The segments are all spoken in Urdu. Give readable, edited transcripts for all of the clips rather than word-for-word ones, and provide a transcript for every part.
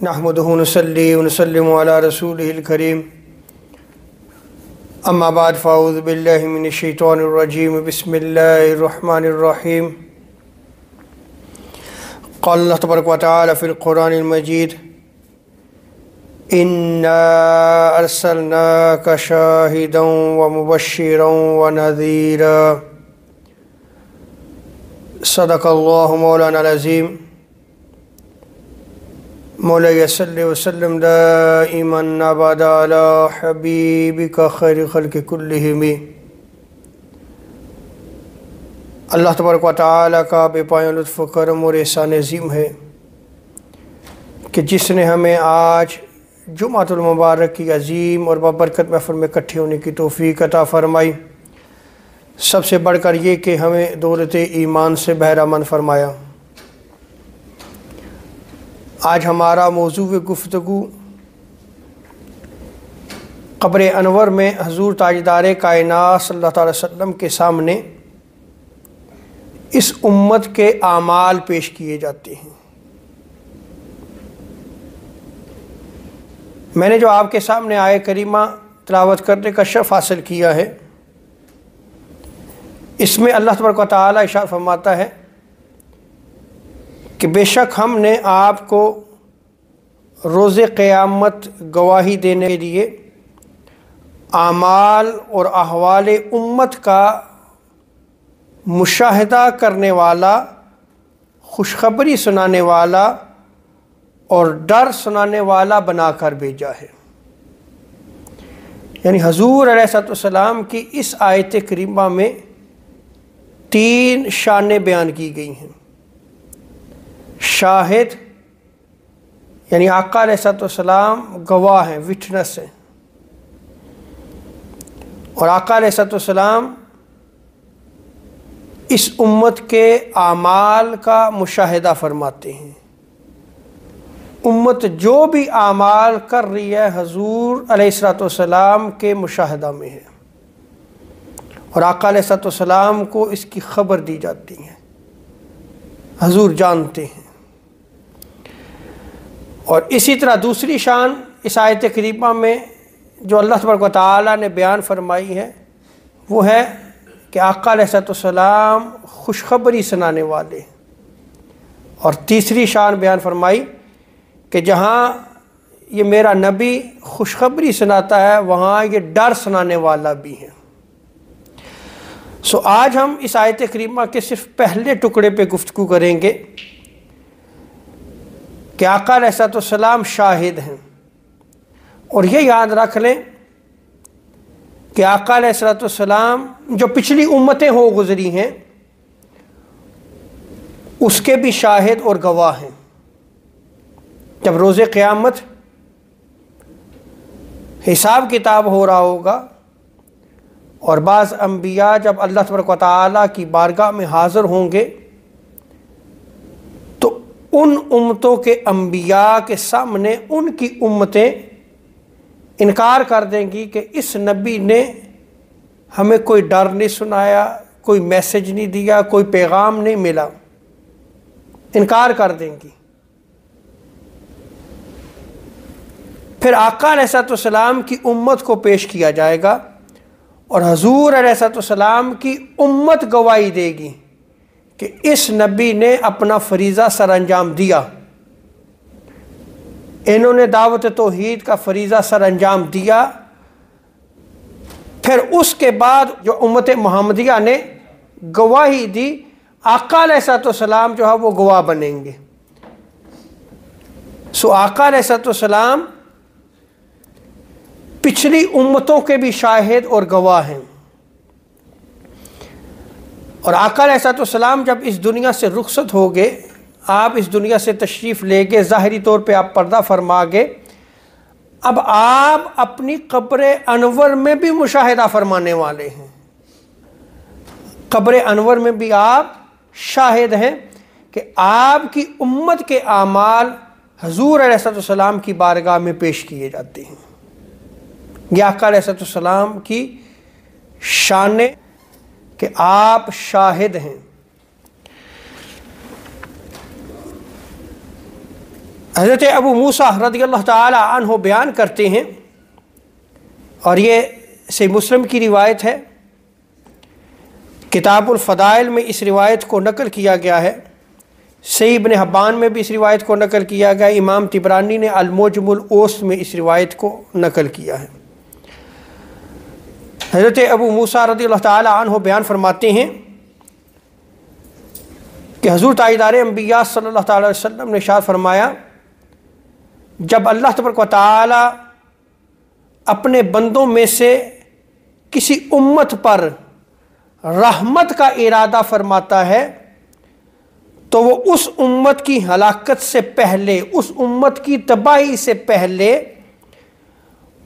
نحمدہ ونصلی ونسلم علی رسولہ الکریم اما بعد فاعوذ باللہ من الشیطان الرجیم بسم اللہ الرحمن الرحیم قال اللہ تبارک و تعالی فی القرآن المجید انا ارسلناک شاہدا ومبشرا ونذیرا صدق اللہ مولانا العظیم مولاي صل وسلم دائما ابدا على حبيبك خير خلق كلهم اللہ تبارک و تعالیٰ کا بے پایان لطف و کرم اور احسان عظیم ہے کہ جس نے ہمیں آج جمعۃ المبارک کی عظیم اور بابرکت محفل میں اکٹھے ہونے کی توفیق عطا فرمائی، سب سے بڑھ کر یہ کہ ہمیں دولت ایمان سے بہرہ مند فرمایا۔ آج ہمارا موضوع گفتگو قبر انور میں حضور تاجدار کائنات صلی اللہ علیہ وسلم کے سامنے اس امت کے اعمال پیش کیے جاتے ہیں۔ میں نے جو آپ کے سامنے آیہ کریمہ تلاوت کرنے کا شرف حاصل کیا ہے، اس میں اللہ تبارک و تعالیٰ ارشاد فرماتا ہے کہ بے شک ہم نے آپ کو روز قیامت گواہی دینے کے لیے اعمال اور احوال امت کا مشاہدہ کرنے والا، خوشخبری سنانے والا اور ڈر سنانے والا بنا کر بھیجا ہے۔ یعنی حضور علیہ السلام کی اس آیت کریمہ میں 3 شانیں بیان کی گئی ہیں۔ شاہد یعنی آقا علیہ السلام گواہ ہیں، وٹنس ہیں، اور آقا علیہ السلام اس امت کے اعمال کا مشاہدہ فرماتے ہیں۔ امت جو بھی اعمال کر رہی ہے حضور علیہ السلام کے مشاہدہ میں ہے، اور آقا علیہ السلام کو اس کی خبر دی جاتی ہے، حضور جانتے ہیں۔ اور اسی طرح دوسری شان اس آیت کریمہ میں جو اللہ تبارک و تعالیٰ نے بیان فرمائی ہے وہ ہے کہ آقا علیہ السلام خوشخبری سنانے والے، اور تیسری شان بیان فرمائی کہ جہاں یہ میرا نبی خوشخبری سناتا ہے وہاں یہ ڈر سنانے والا بھی ہے۔ آج ہم اس آیت کریمہ کے صرف پہلے ٹکڑے پہ گفتگو کریں گے کہ آقا علیہ السلام شاہد ہیں، اور یہ یاد رکھ لیں کہ آقا علیہ السلام جو پچھلی امتیں ہو گزری ہیں اس کے بھی شاہد اور گواہ ہیں۔ جب روز قیامت حساب کتاب ہو رہا ہوگا اور بعض انبیاء جب اللہ تبارک و تعالیٰ کی بارگاہ میں حاضر ہوں گے تو ان امتوں کے انبیاء کے سامنے ان کی امتیں انکار کر دیں گی کہ اس نبی نے ہمیں کوئی ڈر نہیں سنایا، کوئی میسج نہیں دیا، کوئی پیغام نہیں ملا، انکار کر دیں گی۔ پھر آقا علیہ السلام کی امت کو پیش کیا جائے گا اور حضور علیہ السلام کی امت گواہی دے گی کہ اس نبی نے اپنا فریضہ سر انجام دیا، انہوں نے دعوت توحید کا فریضہ سر انجام دیا۔ پھر اس کے بعد جو امت محمدیہ نے گواہی دی، آقا علیہ السلام جو ہے وہ گواہ بنیں گے۔ آقا علیہ السلام پچھلی امتوں کے بھی شاہد اور گواہ ہیں، اور آقا علیہ السلام جب اس دنیا سے رخصت ہو گئے، آپ اس دنیا سے تشریف لے گئے، ظاہری طور پہ آپ پردہ فرما گئے، اب آپ اپنی قبر انور میں بھی مشاہدہ فرمانے والے ہیں۔ قبر انور میں بھی آپ شاہد ہیں کہ آپ کی امت کے اعمال حضور علیہ السلام کی بارگاہ میں پیش کیے جاتے ہیں۔ یہ آقا علیہ السلام کی شان کہ آپ شاہد ہیں۔ حضرت ابو موسیٰ رضی اللہ تعالی عنہ بیان کرتے ہیں، اور یہ صحیح مسلم کی روایت ہے، کتاب الفضائل میں اس روایت کو نقل کیا گیا ہے، صحیح ابن حبان میں بھی اس روایت کو نقل کیا گیا، امام طبرانی نے المعجم الاوسط میں اس روایت کو نقل کیا ہے۔ حضرت ابو موسیٰ رضی اللہ تعالی عنہ بیان فرماتے ہیں کہ حضور تاجدار انبیاء صلی اللہ تعالی علیہ وسلم نے ارشاد فرمایا، جب اللہ تبارک و تعالی اپنے بندوں میں سے کسی امت پر رحمت کا ارادہ فرماتا ہے تو وہ اس امت کی ہلاکت سے پہلے، اس امت کی تباہی سے پہلے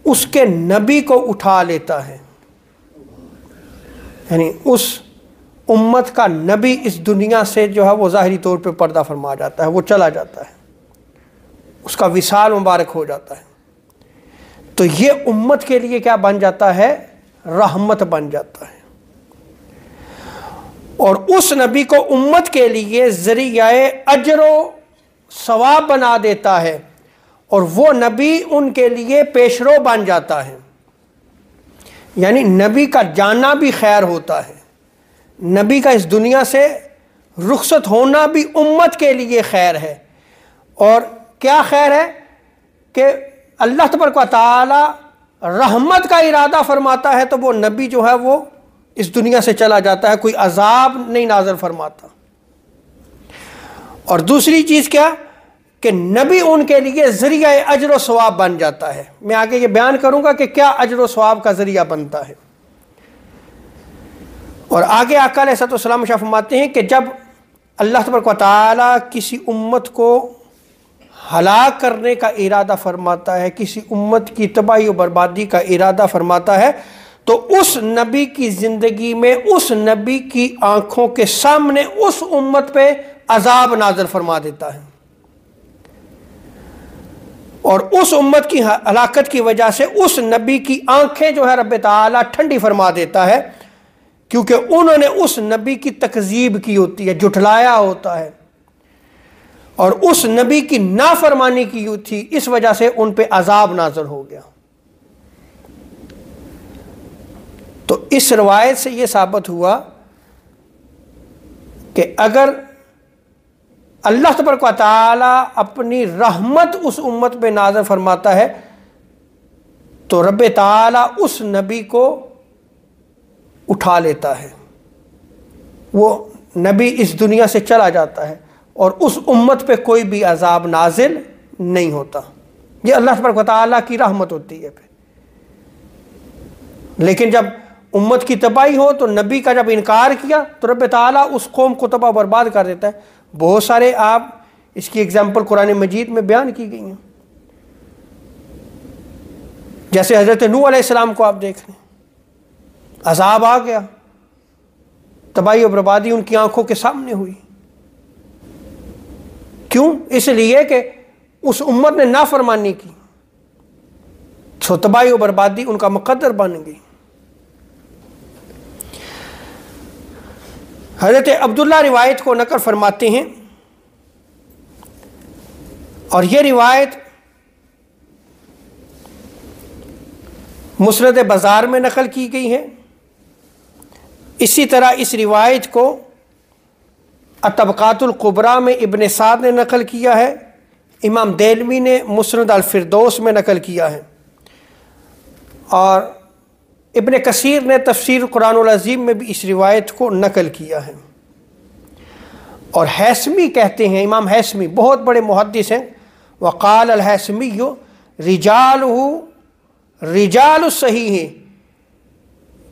اس کے نبی کو اٹھا لیتا ہے، یعنی اس امت کا نبی اس دنیا سے جو ہے وہ ظاہری طور پہ پردہ فرما جاتا ہے، وہ چلا جاتا ہے، اس کا وصال مبارک ہو جاتا ہے، تو یہ امت کے لیے کیا بن جاتا ہے؟ رحمت بن جاتا ہے، اور اس نبی کو امت کے لیے ذریعہ اجر و ثواب بنا دیتا ہے، اور وہ نبی ان کے لیے پیشرو بن جاتا ہے، یعنی نبی کا جانا بھی خیر ہوتا ہے، نبی کا اس دنیا سے رخصت ہونا بھی امت کے لیے خیر ہے۔ اور کیا خیر ہے کہ اللہ تبارک و تعالی رحمت کا ارادہ فرماتا ہے تو وہ نبی جو ہے وہ اس دنیا سے چلا جاتا ہے، کوئی عذاب نہیں نازل فرماتا۔ اور دوسری چیز کیا کہ نبی ان کے لیے ذریعہ اجر و ثواب بن جاتا ہے۔ میں آگے یہ بیان کروں گا کہ کیا اجر و ثواب کا ذریعہ بنتا ہے۔ اور آگے آقا علیہ السلام فرماتے ہیں کہ جب اللہ تبارک و تعالی کسی امت کو ہلاک کرنے کا ارادہ فرماتا ہے، کسی امت کی تباہی و بربادی کا ارادہ فرماتا ہے، تو اس نبی کی زندگی میں، اس نبی کی آنکھوں کے سامنے اس امت پہ عذاب نازل فرما دیتا ہے، اور اس امت کی ہلاکت کی وجہ سے اس نبی کی آنکھیں جو ہے رب تعالیٰ ٹھنڈی فرما دیتا ہے، کیونکہ انہوں نے اس نبی کی تکذیب کی ہوتی ہے، جھٹلایا ہوتا ہے، اور اس نبی کی نافرمانی کی تھی، اس وجہ سے ان پہ عذاب نازل ہو گیا۔ تو اس روایت سے یہ ثابت ہوا کہ اگر اللہ تبارک و تعالی اپنی رحمت اس امت پہ نازل فرماتا ہے تو رب تعالی اس نبی کو اٹھا لیتا ہے، وہ نبی اس دنیا سے چلا جاتا ہے، اور اس امت پہ کوئی بھی عذاب نازل نہیں ہوتا۔ یہ اللہ تبارک و تعالیٰ کی رحمت ہوتی ہے پھر۔ لیکن جب امت کی تباہی ہو تو نبی کا جب انکار کیا تو رب تعالیٰ اس قوم کو تباہ برباد کر دیتا ہے۔ بہت سارے آپ اس کی اگزامپل قرآن مجید میں بیان کی گئی ہیں، جیسے حضرت نوح علیہ السلام کو آپ دیکھ لیں، عذاب آ گیا، تباہی و بربادی ان کی آنکھوں کے سامنے ہوئی۔ کیوں؟ اس لیے کہ اس امت نے نافرمانی کی، تو تباہی و بربادی ان کا مقدر بن گئی۔ حضرت عبداللہ روایت کو نقل فرماتے ہیں، اور یہ روایت مسند بازار میں نقل کی گئی ہے۔ اسی طرح اس روایت کو الطبقات الکبریٰ میں ابن سعد نے نقل کیا ہے، امام دہلوی نے مسند الفردوس میں نقل کیا ہے، اور ابن کثیر نے تفسیر قرآن العظیم میں بھی اس روایت کو نقل کیا ہے۔ اور حیثمی کہتے ہیں، امام حیثمی بہت بڑے محدث ہیں، وقال الحیثمی رجال صحیح ہے،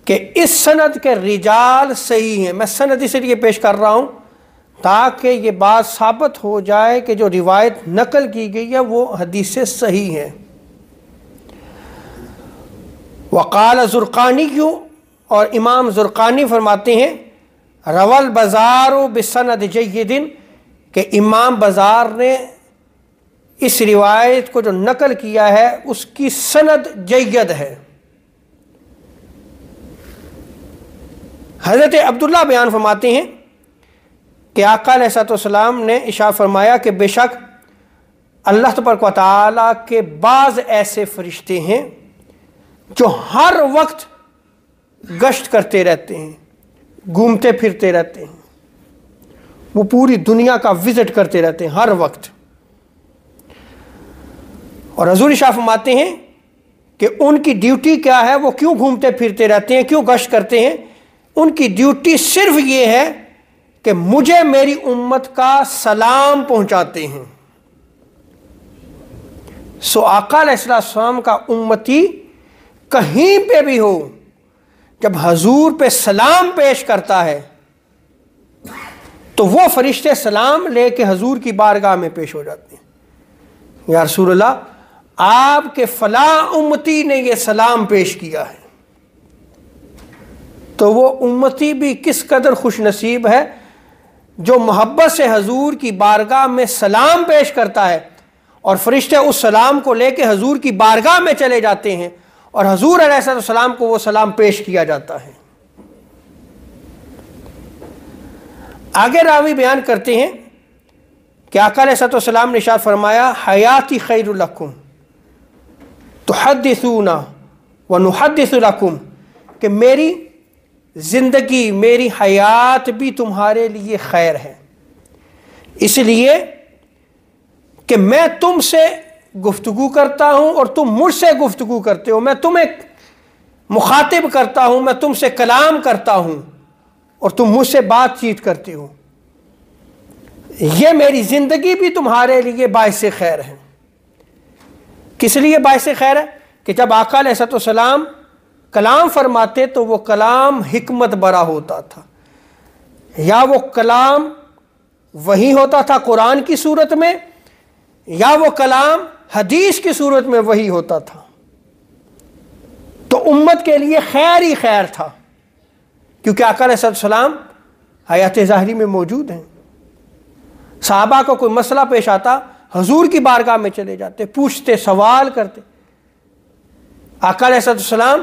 کہ اس سند کے رجال صحیح ہیں۔ میں سند اس لیے پیش کر رہا ہوں تاکہ یہ بات ثابت ہو جائے کہ جو روایت نقل کی گئی ہے وہ حدیث صحیح ہے۔ وقال زرقانی کیوں، اور امام زرقانی فرماتے ہیں روال بازار بسند جید، کہ امام بازار نے اس روایت کو جو نقل کیا ہے اس کی سند جید ہے۔ حضرت عبداللہ بیان فرماتے ہیں کہ آقا علیہ السلام نے ارشاد فرمایا کہ بے شک اللہ تبارک و تعالیٰ کے بعض ایسے فرشتے ہیں جو ہر وقت گشت کرتے رہتے ہیں، گھومتے پھرتے رہتے ہیں، وہ پوری دنیا کا وزٹ کرتے رہتے ہیں ہر وقت۔ اور حضور شاہ فرماتے ہیں کہ ان کی ڈیوٹی کیا ہے، وہ کیوں گھومتے پھرتے رہتے ہیں، کیوں گشت کرتے ہیں؟ ان کی ڈیوٹی صرف یہ ہے کہ مجھے میری امت کا سلام پہنچاتے ہیں۔ سو آقا علیہ السلام کا امتی کہیں پہ بھی ہو، جب حضور پہ سلام پیش کرتا ہے تو وہ فرشتے سلام لے کے حضور کی بارگاہ میں پیش ہو جاتے ہیں، یا رسول اللہ آپ کے فلاں امتی نے یہ سلام پیش کیا ہے۔ تو وہ امتی بھی کس قدر خوش نصیب ہے جو محبت سے حضور کی بارگاہ میں سلام پیش کرتا ہے، اور فرشتے اس سلام کو لے کے حضور کی بارگاہ میں چلے جاتے ہیں اور حضور علیہ السلام کو وہ سلام پیش کیا جاتا ہے۔ آگے راوی بیان کرتے ہیں کہ آقا علیہ السلام نے ارشاد فرمایا حیاتی خیر لکم تحدثون ونحدث لکم، کہ میری زندگی، میری حیات بھی تمہارے لیے خیر ہے، اس لیے کہ میں تم سے گفتگو کرتا ہوں اور تم مجھ سے گفتگو کرتے ہو، میں تمہیں مخاطب کرتا ہوں، میں تم سے کلام کرتا ہوں اور تم مجھ سے بات چیت کرتے ہو، یہ میری زندگی بھی تمہارے لیے باعث خیر ہے۔ کس لیے باعث خیر ہے؟ کہ جب آقا علیہ السلام کلام فرماتے تو وہ کلام حکمت برا ہوتا تھا، یا وہ کلام وحی ہوتا تھا قرآن کی صورت میں، یا وہ کلام حدیث کی صورت میں وحی ہوتا تھا، تو امت کے لیے خیر ہی خیر تھا، کیونکہ آقا علیہ السلام حیات ظاہری میں موجود ہیں۔ صحابہ کو کوئی مسئلہ پیش آتا، حضور کی بارگاہ میں چلے جاتے، پوچھتے، سوال کرتے، آقا علیہ السلام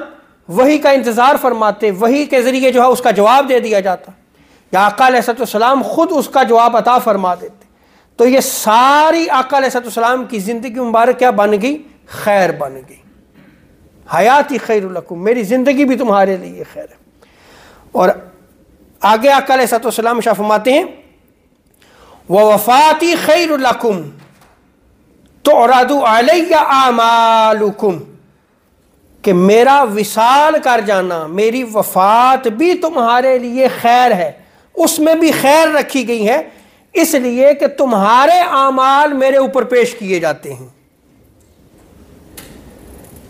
وحی کا انتظار فرماتے، وحی کے ذریعے جو ہے اس کا جواب دے دیا جاتا، یا آقا علیہ السلام خود اس کا جواب عطا فرما دیتے۔ تو یہ ساری آقا علیہ السلام کی زندگی مبارک کیا بن گئی؟ خیر بن گئی۔ حیاتی خیر لکم، میری زندگی بھی تمہارے لیے خیر ہے۔ اور آگے آقا علیہ السلام ارشاد فرماتے ہیں وَوَفَاتِي خَيْرٌ لَكُمْ تُعْرَضُ عَلَيَّ أَعْمَالُكُمْ، کہ میرا وصال کر جانا، میری وفات بھی تمہارے لیے خیر ہے، اس میں بھی خیر رکھی گئی ہے، اس لیے کہ تمہارے اعمال میرے اوپر پیش کیے جاتے ہیں۔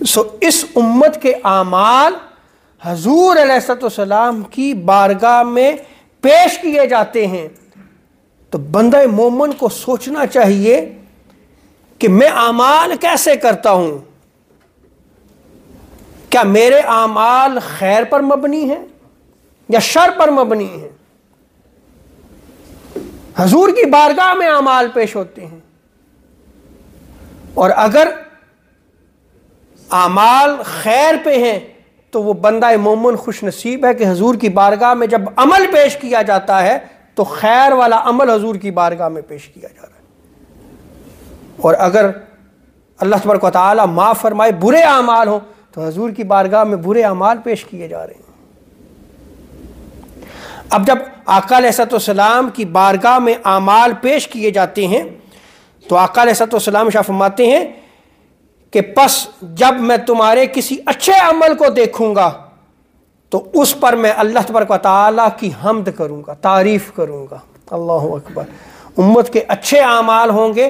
سو اس امت کے اعمال حضور علیہ السلام کی بارگاہ میں پیش کیے جاتے ہیں، تو بندہ مومن کو سوچنا چاہیے کہ میں اعمال کیسے کرتا ہوں، کیا میرے اعمال خیر پر مبنی ہیں یا شر پر مبنی ہیں؟ حضور کی بارگاہ میں اعمال پیش ہوتے ہیں، اور اگر اعمال خیر پہ ہیں تو وہ بندہ مومن خوش نصیب ہے کہ حضور کی بارگاہ میں جب عمل پیش کیا جاتا ہے تو خیر والا عمل حضور کی بارگاہ میں پیش کیا جا رہا ہے، اور اگر اللہ تبارک و تعالی معاف فرمائے برے اعمال ہوں تو حضور کی بارگاہ میں برے اعمال پیش کیے جا رہے ہیں۔ اب جب آقا علیہ السلام کی بارگاہ میں اعمال پیش کیے جاتے ہیں تو آقا علیہ السلام ارشاد فرماتے ہیں کہ پس جب میں تمہارے کسی اچھے عمل کو دیکھوں گا تو اس پر میں اللہ تبارک و تعالیٰ کی حمد کروں گا، تعریف کروں گا۔ اللہ اکبر۔ امت کے اچھے اعمال ہوں گے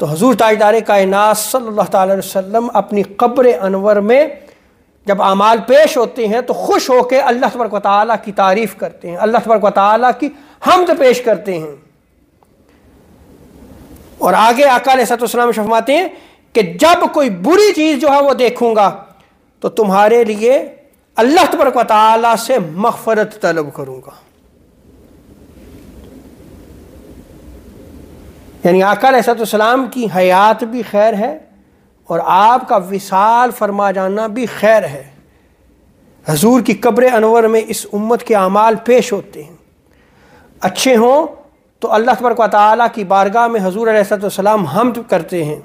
تو حضور تاجدار کائنات صلی اللہ تعالی علیہ وسلم اپنی قبر انور میں جب اعمال پیش ہوتے ہیں تو خوش ہو کے اللہ تبارک و تعالیٰ کی تعریف کرتے ہیں، اللہ تبارک و تعالیٰ کی حمد پیش کرتے ہیں۔ اور آگے آقا علیہ السلام فرماتے ہیں کہ جب کوئی بری چیز جو ہے وہ دیکھوں گا تو تمہارے لیے اللہ تبارک و تعالیٰ سے مغفرت طلب کروں گا۔ یعنی آقا علیہ السلام کی حیات بھی خیر ہے اور آپ کا وصال فرما جانا بھی خیر ہے۔ حضور کی قبر انور میں اس امت کے اعمال پیش ہوتے ہیں، اچھے ہوں تو اللہ تبارک و تعالیٰ کی بارگاہ میں حضور علیہ السلام حمد کرتے ہیں،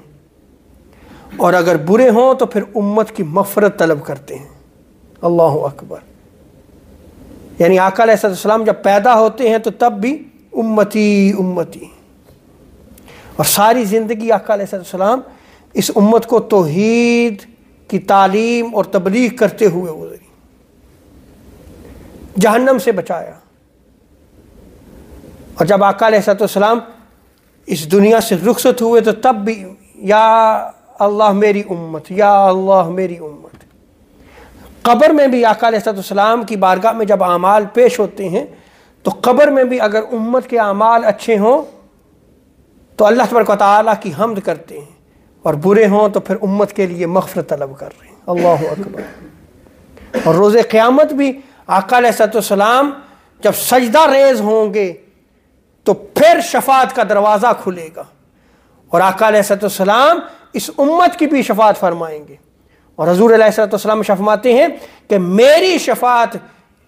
اور اگر برے ہوں تو پھر امت کی مغفرت طلب کرتے ہیں۔ اللہ اکبر۔ یعنی آقا علیہ السلام جب پیدا ہوتے ہیں تو تب بھی امتی امتی، اور ساری زندگی آقا علیہ السلام اس امت کو توحید کی تعلیم اور تبلیغ کرتے ہوئے گزری، جہنم سے بچایا۔ اور جب آقا علیہ السلام اس دنیا سے رخصت ہوئے تو تب بھی یا اللہ میری امت، یا اللہ میری امت۔ قبر میں بھی آقا علیہ السلام کی بارگاہ میں جب اعمال پیش ہوتے ہیں تو قبر میں بھی اگر امت کے اعمال اچھے ہوں تو اللہ تبارک و تعالیٰ کی حمد کرتے ہیں، اور برے ہوں تو پھر امت کے لیے مغفرت طلب کر رہے ہیں۔ اللہ اکبر۔ اور روز قیامت بھی آقا علیہ السلام جب سجدہ ریز ہوں گے تو پھر شفاعت کا دروازہ کھلے گا، اور آقا علیہ السلام اس امت کی بھی شفاعت فرمائیں گے، اور حضور علیہ السلام فرماتے ہیں کہ میری شفاعت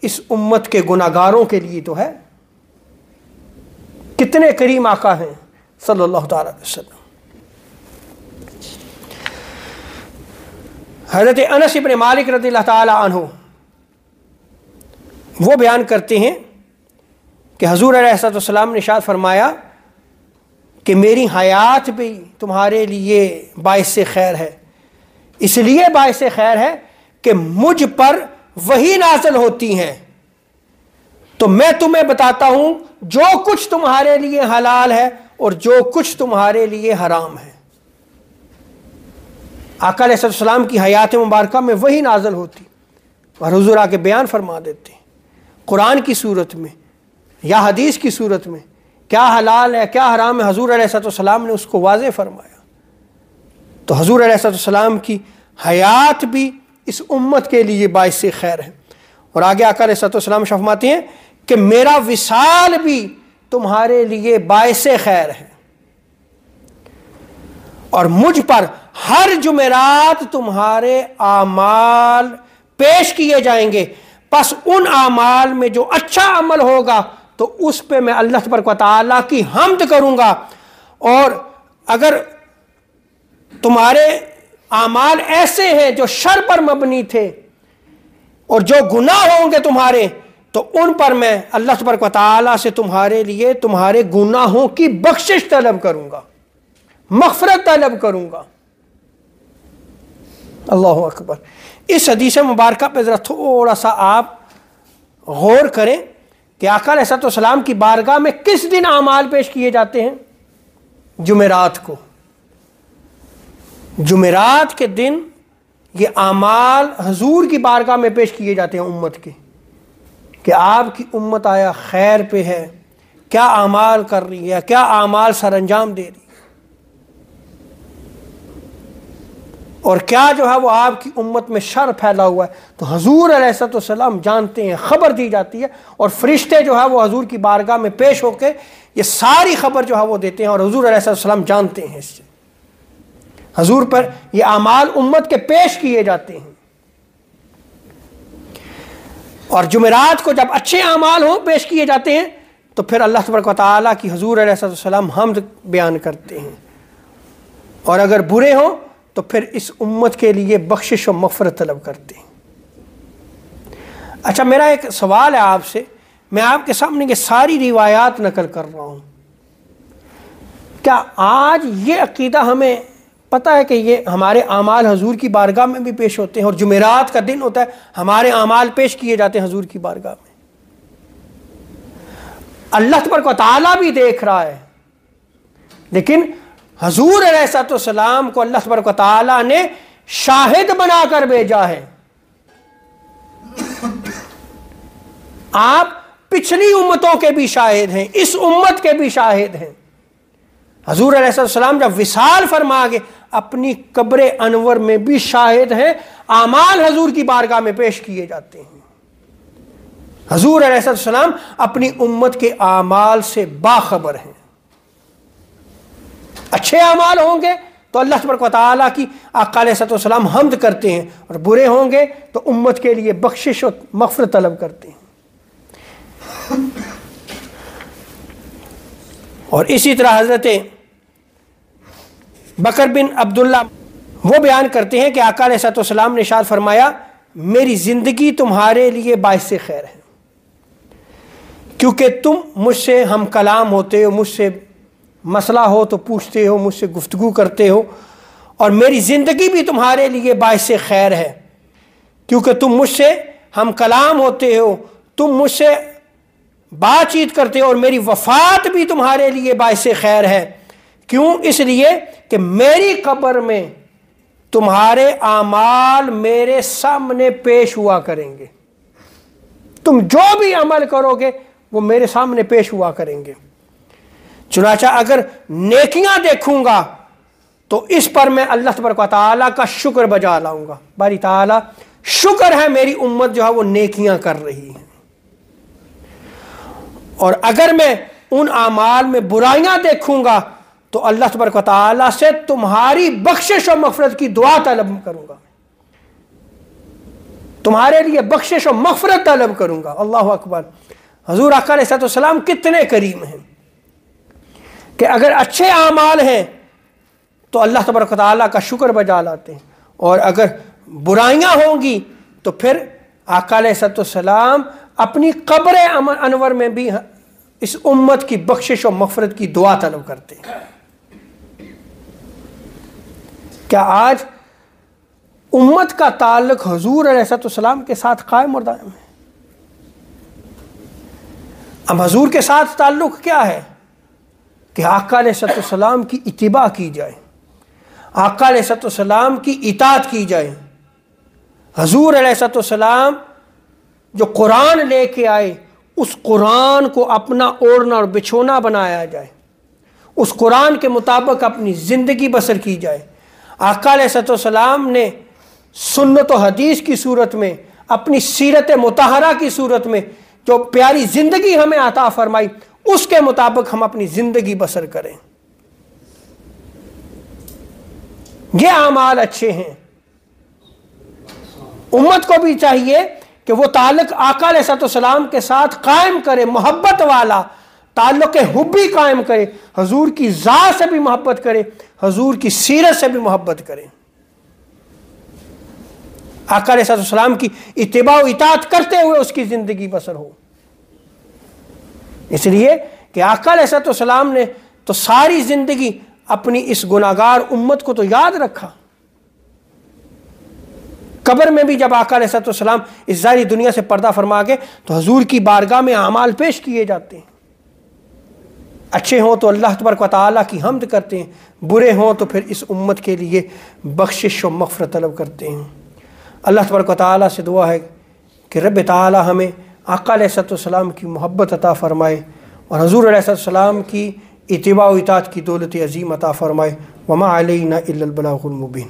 اس امت کے گناہ گاروں کے لیے تو ہے۔ کتنے کریم آقا ہیں صلی اللہ تعالیٰ علیہ وسلم۔ حضرت انس بن مالک رضی اللہ تعالیٰ عنہ وہ بیان کرتے ہیں کہ حضور علیہ السلام نے ارشاد فرمایا کہ میری حیات بھی تمہارے لیے باعث خیر ہے، اس لیے باعث خیر ہے کہ مجھ پر وحی نازل ہوتی ہیں تو میں تمہیں بتاتا ہوں جو کچھ تمہارے لیے حلال ہے اور جو کچھ تمہارے لیے حرام ہے۔ آقا علیہ السلام کی حیات مبارکہ میں وحی نازل ہوتی، اور حضور آ کے بیان فرما دیتے ہیں قرآن کی صورت میں یا حدیث کی صورت میں کیا حلال ہے کیا حرام ہے، حضور علیہ السلام نے اس کو واضح فرمایا۔ تو حضور علیہ السلام کی حیات بھی اس امت کے لیے باعث خیر ہے، اور آگے آقا علیہ السلام فرماتے ہیں کہ میرا وصال بھی تمہارے لیے باعث خیر ہے، اور مجھ پر ہر جمعرات تمہارے اعمال پیش کیے جائیں گے، پس ان اعمال میں جو اچھا عمل ہوگا تو اس پہ میں اللہ تبارک و تعالیٰ کی حمد کروں گا، اور اگر تمہارے اعمال ایسے ہیں جو شر پر مبنی تھے اور جو گناہ ہوں گے تمہارے تو ان پر میں اللہ تبارک و تعالیٰ سے تمہارے لیے تمہارے گناہوں کی بخشش طلب کروں گا، مغفرت طلب کروں گا۔ اللہ اکبر۔ اس حدیث مبارکہ پہ ذرا تھوڑا سا آپ غور کریں کہ آقا علیہ السلام کی بارگاہ میں کس دن اعمال پیش کیے جاتے ہیں؟ جمعرات کو۔ جمعرات کے دن یہ اعمال حضور کی بارگاہ میں پیش کیے جاتے ہیں امت کے، کہ آپ کی امت آیا خیر پہ ہے، کیا اعمال کر رہی ہے، کیا اعمال سر انجام دے رہی ہے، اور کیا جو ہے وہ آپ کی امت میں شر پھیلا ہوا ہے۔ تو حضور علیہ السلام جانتے ہیں، خبر دی جاتی ہے، اور فرشتے جو ہے وہ حضور کی بارگاہ میں پیش ہو کے یہ ساری خبر جو ہے وہ دیتے ہیں، اور حضور علیہ السلام جانتے ہیں اس سے۔ حضور پر یہ اعمال امت کے پیش کیے جاتے ہیں، اور جمعرات کو جب اچھے اعمال ہوں پیش کیے جاتے ہیں تو پھر اللہ تبارک و تعالیٰ کی حضور علیہ السلام حمد بیان کرتے ہیں، اور اگر برے ہوں تو پھر اس امت کے لیے بخشش و مغفرت طلب کرتے ہیں۔ اچھا، میرا ایک سوال ہے آپ سے، میں آپ کے سامنے یہ ساری روایات نقل کر رہا ہوں، کیا آج یہ عقیدہ ہمیں پتہ ہے کہ یہ ہمارے اعمال حضور کی بارگاہ میں بھی پیش ہوتے ہیں، اور جمعرات کا دن ہوتا ہے ہمارے اعمال پیش کیے جاتے ہیں حضور کی بارگاہ میں؟ اللہ تبارک و تعالیٰ بھی دیکھ رہا ہے، لیکن حضور علیہ السلام کو اللہ تبارک و تعالیٰ نے شاہد بنا کر بھیجا ہے۔ آپ پچھلی امتوں کے بھی شاہد ہیں، اس امت کے بھی شاہد ہیں۔ حضور علیہ السلام جب وصال فرما گئے اپنی قبر انور میں بھی شاہد ہیں، اعمال حضور کی بارگاہ میں پیش کیے جاتے ہیں۔ حضور علیہ السلام اپنی امت کے اعمال سے باخبر ہیں۔ اچھے اعمال ہوں گے تو اللہ تبارک و تعالیٰ کی آقا علیہ السلام حمد کرتے ہیں، اور برے ہوں گے تو امت کے لیے بخشش و مغفرت طلب کرتے ہیں۔ اور اسی طرح حضرت بکر بن عبداللہ وہ بیان کرتے ہیں کہ آقا علیہ السلام نے ارشاد فرمایا میری زندگی تمہارے لیے باعث خیر ہے، کیونکہ تم مجھ سے ہم کلام ہوتے ہو، مجھ سے مسئلہ ہو تو پوچھتے ہو، مجھ سے گفتگو کرتے ہو، اور میری زندگی بھی تمہارے لیے باعث خیر ہے کیونکہ تم مجھ سے ہم کلام ہوتے ہو، تم مجھ سے بات چیت کرتے ہو، اور میری وفات بھی تمہارے لیے باعث خیر ہے۔ کیوں؟ اس لیے کہ میری قبر میں تمہارے اعمال میرے سامنے پیش ہوا کریں گے، تم جو بھی عمل کرو گے وہ میرے سامنے پیش ہوا کریں گے۔ چنانچہ اگر نیکیاں دیکھوں گا تو اس پر میں اللہ تبارک و تعالیٰ کا شکر بجا لاؤں گا، باری تعالیٰ شکر ہے میری امت جو ہے وہ نیکیاں کر رہی ہے۔ اور اگر میں ان اعمال میں برائیاں دیکھوں گا تو اللہ تبارک و تعالیٰ سے تمہاری بخشش و مغفرت کی دعا طلب کروں گا، تمہارے لیے بخشش و مغفرت طلب کروں گا۔ اللہ اکبر! حضور آقا علیہ السلام کتنے کریم ہیں کہ اگر اچھے اعمال ہیں تو اللہ تبارک و تعالیٰ کا شکر بجا لاتے ہیں، اور اگر برائیاں ہوں گی تو پھر آقا علیہ السلام اپنی قبر انور میں بھی اس امت کی بخشش و مغفرت کی دعا طلب کرتے ہیں۔ کیا آج امت کا تعلق حضور علیہ السلام کے ساتھ قائم اور دائم ہے؟ اب حضور کے ساتھ تعلق کیا ہے کہ آقا علیہ السلام کی اتباع کی جائے، آقا علیہ السلام کی اطاعت کی جائے۔ حضور علیہ السلام جو قرآن لے کے آئے اس قرآن کو اپنا اوڑھنا اور بچھونا بنایا جائے، اس قرآن کے مطابق اپنی زندگی بسر کی جائے۔ آقا علیہ السلام نے سنت و حدیث کی صورت میں، اپنی سیرت مطہرہ کی صورت میں جو پیاری زندگی ہمیں عطا فرمائی اس کے مطابق ہم اپنی زندگی بسر کریں۔ یہ اعمال اچھے ہیں۔ امت کو بھی چاہیے کہ وہ تعلق آقا علیہ السلام کے ساتھ قائم کرے، محبت والا تعلق حبی قائم کرے، حضور کی ذات سے بھی محبت کرے، حضور کی سیرت سے بھی محبت کرے، آقا علیہ السلام کی اتباع و اطاعت کرتے ہوئے اس کی زندگی بسر ہو۔ اس لیے کہ آقا علیہ السلام نے تو ساری زندگی اپنی اس گناہگار امت کو تو یاد رکھا۔ قبر میں بھی جب آقا علیہ السلام اس ظاہری دنیا سے پردہ فرما گئے تو حضور کی بارگاہ میں اعمال پیش کیے جاتے ہیں، اچھے ہوں تو اللہ تبارک و تعالیٰ کی حمد کرتے ہیں، برے ہوں تو پھر اس امت کے لیے بخشش و مغفرت طلب کرتے ہیں۔ اللہ تبارک و تعالیٰ سے دعا ہے کہ رب تعالیٰ ہمیں آقا علیہ السلام کی محبت عطا فرمائے اور حضور علیہ السلام کی اتباع و اطاعت کی دولت عظیم عطا فرمائے۔ وما علینا الا البلاغ المبین۔